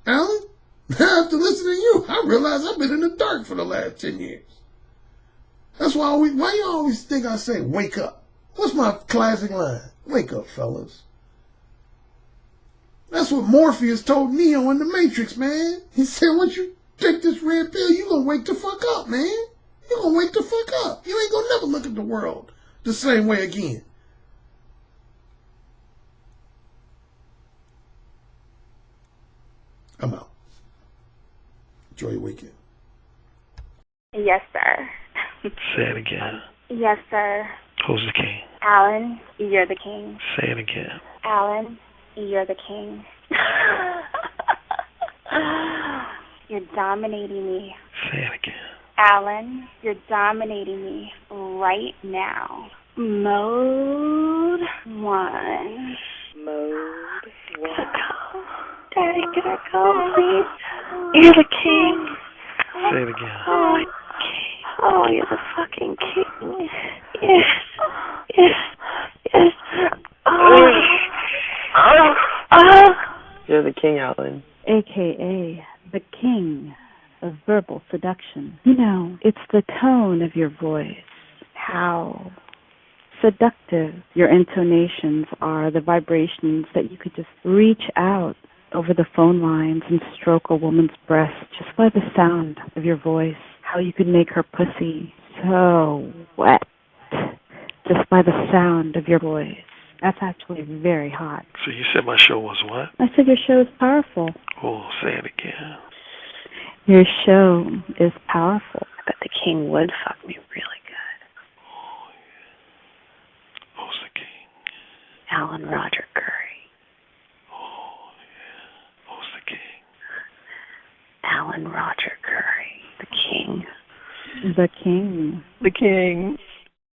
Alan, after listening to you, I realize I've been in the dark for the last 10 years. That's why you always think I say, wake up? What's my classic line? Wake up, fellas. That's what Morpheus told Neo in the Matrix, man. He said, once you take this red pill, you gonna wake the fuck up, man. You gonna wake the fuck up. You ain't gonna never look at the world the same way again. I'm out. Enjoy your weekend. Yes, sir. Say it again. Yes, sir. Who's the king? Alan, you're the king. Say it again. Alan, you're the king. you're dominating me. Say it again. Alan, you're dominating me right now. Mode 1. Mode 1. Daddy, can I go, please? You're the king. Say it again. Oh, you're the fucking king. Yes. Yes. Yes. You're the king, Alan. AKA the king of verbal seduction. You know, it's the tone of your voice, how seductive your intonations are, the vibrations that you could just reach out over the phone lines and stroke a woman's breast just by the sound of your voice, how you could make her pussy so wet just by the sound of your voice. That's actually very hot. So you said my show was what? I said your show is powerful. Oh, say it again. Your show is powerful. I bet the king would fuck me really good. Oh, yeah. Who's the king? Alan Roger Currie. Oh, yeah. Who's the king? Alan Roger Currie. The king. The king. The king.